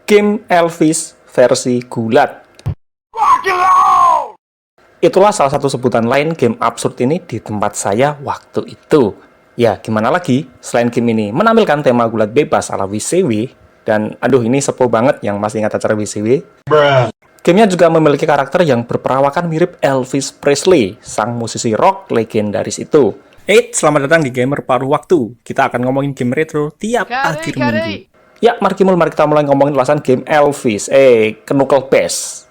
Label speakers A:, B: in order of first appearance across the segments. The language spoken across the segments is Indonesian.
A: game Elvis versi gulat. Itulah salah satu sebutan lain game absurd ini di tempat saya waktu itu. Ya, gimana lagi? Selain game ini menampilkan tema gulat bebas ala WCW, dan aduh ini sepuh banget yang masih ingat acara WCW. Gamenya juga memiliki karakter yang berperawakan mirip Elvis Presley, sang musisi rock legendaris itu. Selamat datang di Gamer Paruh Waktu. Kita akan ngomongin game retro tiap akhir minggu. Ya, mari kita mulai ngomongin ulasan game Elvis, Knuckle Bass.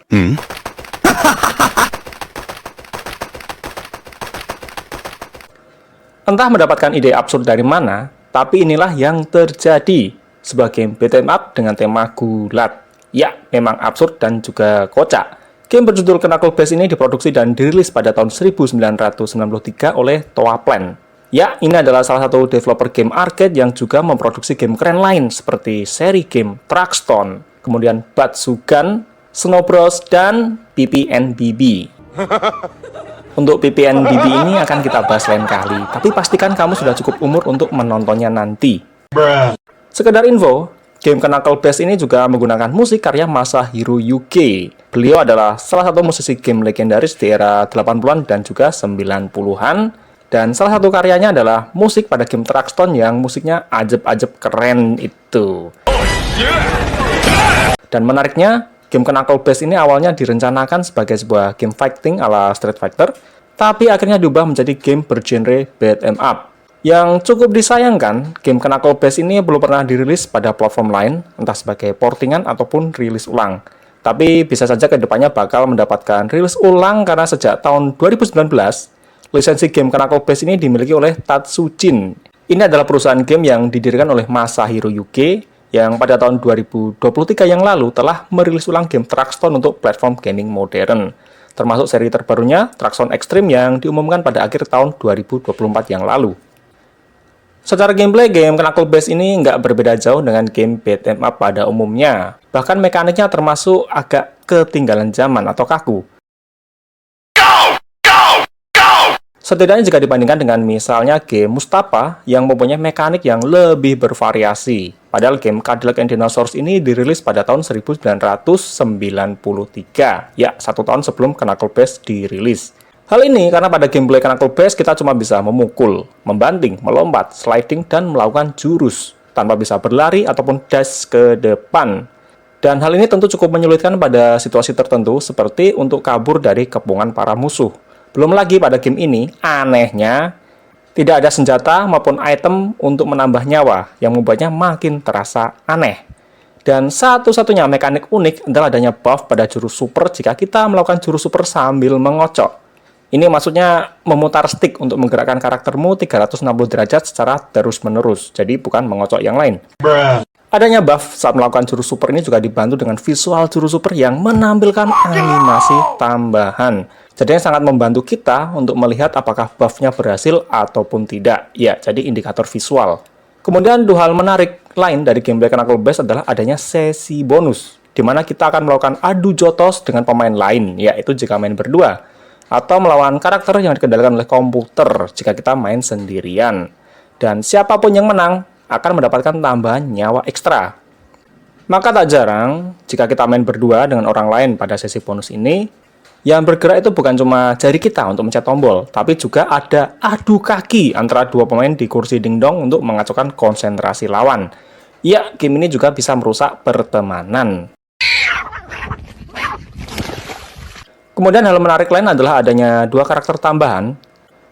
A: Entah mendapatkan ide absurd dari mana, tapi inilah yang terjadi. Sebuah game beat 'em up dengan tema gulat. Ya, memang absurd dan juga kocak. Game berjudul Knuckle Bass ini diproduksi dan dirilis pada tahun 1993 oleh Toaplan. Ya, ini adalah salah satu developer game arcade yang juga memproduksi game keren lain seperti seri game Truckstone, kemudian Batsugan, Snow Bros, dan PPNBB. Untuk PPNBB ini akan kita bahas lain kali, tapi pastikan kamu sudah cukup umur untuk menontonnya nanti. Sekedar info, game Knuckle Bass ini juga menggunakan musik karya Masahiro Yuki. Beliau adalah salah satu musisi game legendaris di era 80-an dan juga 90-an. Dan salah satu karyanya adalah musik pada game Truckstone yang musiknya ajeb-ajeb keren itu. Dan menariknya, game Knuckle Bass ini awalnya direncanakan sebagai sebuah game fighting ala Street Fighter, tapi akhirnya diubah menjadi game bergenre beat 'em up. Yang cukup disayangkan, game Knuckle Bass ini belum pernah dirilis pada platform lain, entah sebagai portingan ataupun rilis ulang. Tapi bisa saja kedepannya bakal mendapatkan rilis ulang karena sejak tahun 2019, lisensi game Knuckle Bass ini dimiliki oleh Tatsujin. Ini adalah perusahaan game yang didirikan oleh Masahiro Yuki, yang pada tahun 2023 yang lalu telah merilis ulang game Truckstone untuk platform gaming modern, termasuk seri terbarunya Truckstone Extreme yang diumumkan pada akhir tahun 2024 yang lalu. Secara gameplay, game Knuckle Bass ini nggak berbeda jauh dengan game beat 'em up pada umumnya. Bahkan mekaniknya termasuk agak ketinggalan zaman atau kaku. Setidaknya jika dibandingkan dengan misalnya game Mustafa yang mempunyai mekanik yang lebih bervariasi. Padahal game Cadillac and Dinosaurs ini dirilis pada tahun 1993. Ya, 1 tahun sebelum Knuckle Bass dirilis. Hal ini karena pada gameplay Knuckle Bass kita cuma bisa memukul, membanting, melompat, sliding, dan melakukan jurus tanpa bisa berlari ataupun dash ke depan. Dan hal ini tentu cukup menyulitkan pada situasi tertentu seperti untuk kabur dari kepungan para musuh. Belum lagi pada game ini, anehnya, tidak ada senjata maupun item untuk menambah nyawa yang membuatnya makin terasa aneh. Dan satu-satunya mekanik unik adalah adanya buff pada jurus super jika kita melakukan jurus super sambil mengocok. Ini maksudnya memutar stick untuk menggerakkan karaktermu 360 derajat secara terus-menerus, jadi bukan mengocok yang lain. Adanya buff saat melakukan jurus super ini juga dibantu dengan visual jurus super yang menampilkan animasi tambahan. Jadi sangat membantu kita untuk melihat apakah buff-nya berhasil ataupun tidak. Ya, jadi indikator visual. Kemudian dua hal menarik lain dari gameplay Knuckle Bass adalah adanya sesi bonus, di mana kita akan melakukan adu jotos dengan pemain lain, yaitu jika main berdua, atau melawan karakter yang dikendalikan oleh komputer jika kita main sendirian. Dan siapapun yang menang akan mendapatkan tambahan nyawa ekstra. Maka tak jarang, jika kita main berdua dengan orang lain pada sesi bonus ini, yang bergerak itu bukan cuma jari kita untuk mencet tombol, tapi juga ada adu kaki antara dua pemain di kursi dingdong untuk mengacaukan konsentrasi lawan. Ya, game ini juga bisa merusak pertemanan. Kemudian hal menarik lain adalah adanya dua karakter tambahan,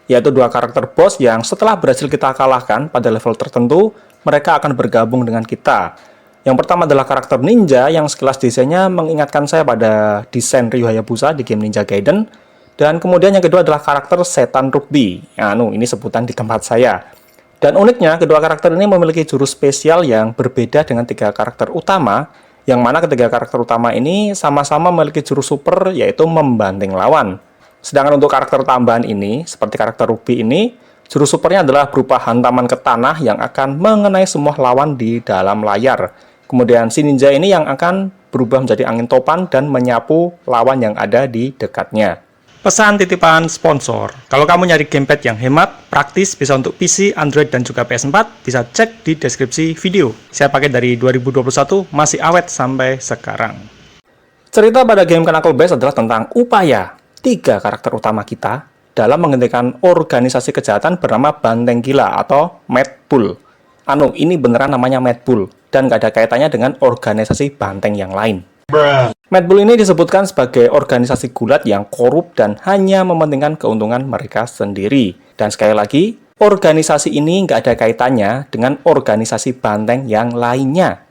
A: yaitu dua karakter boss yang setelah berhasil kita kalahkan pada level tertentu, mereka akan bergabung dengan kita. Yang pertama adalah karakter ninja yang sekilas desainnya mengingatkan saya pada desain Ryu Hayabusa di game Ninja Gaiden. Dan kemudian yang kedua adalah karakter setan rugby. Ini sebutan di tempat saya. Dan uniknya, kedua karakter ini memiliki jurus spesial yang berbeda dengan tiga karakter utama, yang mana ketiga karakter utama ini sama-sama memiliki jurus super, yaitu membanting lawan. Sedangkan untuk karakter tambahan ini, seperti karakter rugby ini, jurus supernya adalah berupa hantaman ke tanah yang akan mengenai semua lawan di dalam layar. Kemudian si ninja ini yang akan berubah menjadi angin topan dan menyapu lawan yang ada di dekatnya. Pesan titipan sponsor, kalau kamu nyari gamepad yang hemat, praktis, bisa untuk PC, Android, dan juga PS4, bisa cek di deskripsi video. Saya pakai dari 2021, masih awet sampai sekarang. Cerita pada game Knuckle Bass adalah tentang upaya 3 karakter utama kita dalam menghentikan organisasi kejahatan bernama Banteng Gila atau Mad Bull. Ini beneran namanya Mad Bull, dan nggak ada kaitannya dengan organisasi banteng yang lain. Mad Bull ini disebutkan sebagai organisasi gulat yang korup dan hanya mementingkan keuntungan mereka sendiri. Dan sekali lagi, organisasi ini nggak ada kaitannya dengan organisasi banteng yang lainnya.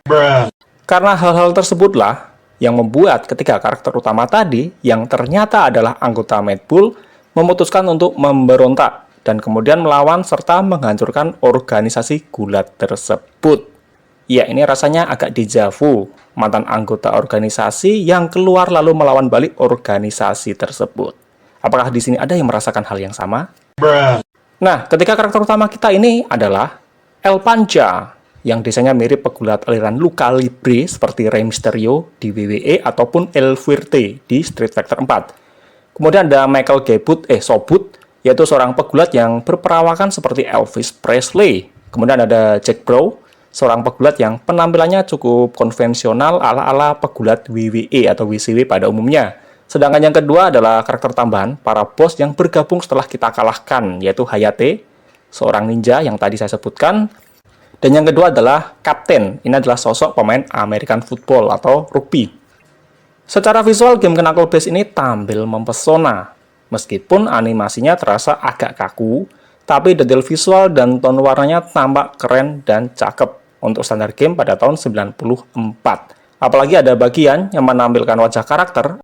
A: Karena hal-hal tersebutlah yang membuat ketiga karakter utama tadi, yang ternyata adalah anggota Mad Bull, memutuskan untuk memberontak dan kemudian melawan serta menghancurkan organisasi gulat tersebut. Ya, ini rasanya agak dejavu, mantan anggota organisasi yang keluar lalu melawan balik organisasi tersebut. Apakah di sini ada yang merasakan hal yang sama? Nah, ketika karakter utama kita ini adalah El Pancha, yang desainnya mirip pegulat aliran luka libre seperti Rey Mysterio di WWE ataupun El Fuerte di Street Fighter 4. Kemudian ada Michael Sobut, yaitu seorang pegulat yang berperawakan seperti Elvis Presley. Kemudian ada Jack Bro, seorang pegulat yang penampilannya cukup konvensional ala-ala pegulat WWE atau WCW pada umumnya. Sedangkan yang kedua adalah karakter tambahan, para bos yang bergabung setelah kita kalahkan, yaitu Hayate, seorang ninja yang tadi saya sebutkan. Dan yang kedua adalah Kapten, ini adalah sosok pemain American Football atau rugby. Secara visual, game Knuckle Bass ini tampil mempesona. Meskipun animasinya terasa agak kaku, tapi detail visual dan tone warnanya tampak keren dan cakep untuk standar game pada tahun 94. Apalagi ada bagian yang menampilkan wajah karakter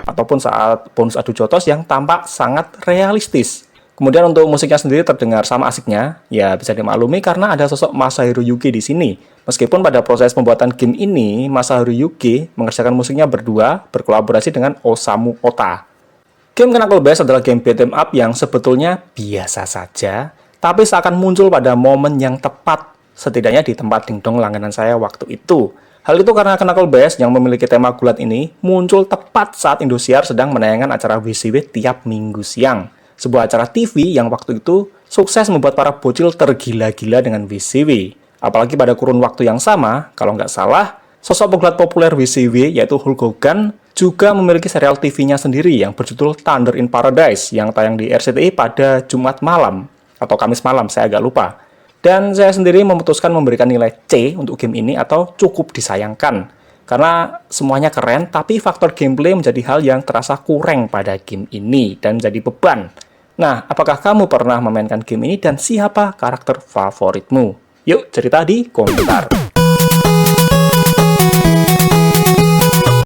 A: ataupun saat bonus adu jotos yang tampak sangat realistis. Kemudian untuk musiknya sendiri terdengar sama asiknya, ya bisa dimaklumi karena ada sosok Masahiro Yuki di sini. Meskipun pada proses pembuatan game ini, Masahiro Yuki mengerjakan musiknya berdua berkolaborasi dengan Osamu Ota. Game Knuckle Bass adalah game beat'em up yang sebetulnya biasa saja, tapi seakan muncul pada momen yang tepat, setidaknya di tempat dingdong langganan saya waktu itu. Hal itu karena Knuckle Bass yang memiliki tema gulat ini muncul tepat saat Indosiar sedang menayangkan acara WCW tiap minggu siang. Sebuah acara TV yang waktu itu sukses membuat para bocil tergila-gila dengan WCW. Apalagi pada kurun waktu yang sama, kalau nggak salah, sosok pegulat populer WCW yaitu Hulk Hogan juga memiliki serial TV-nya sendiri yang berjudul Thunder in Paradise yang tayang di RCTI pada Jumat malam atau Kamis malam, saya agak lupa. Dan saya sendiri memutuskan memberikan nilai C untuk game ini atau cukup disayangkan. Karena semuanya keren, tapi faktor gameplay menjadi hal yang terasa kurang pada game ini dan menjadi beban. Nah, apakah kamu pernah memainkan game ini dan siapa karakter favoritmu? Yuk, cerita di komentar.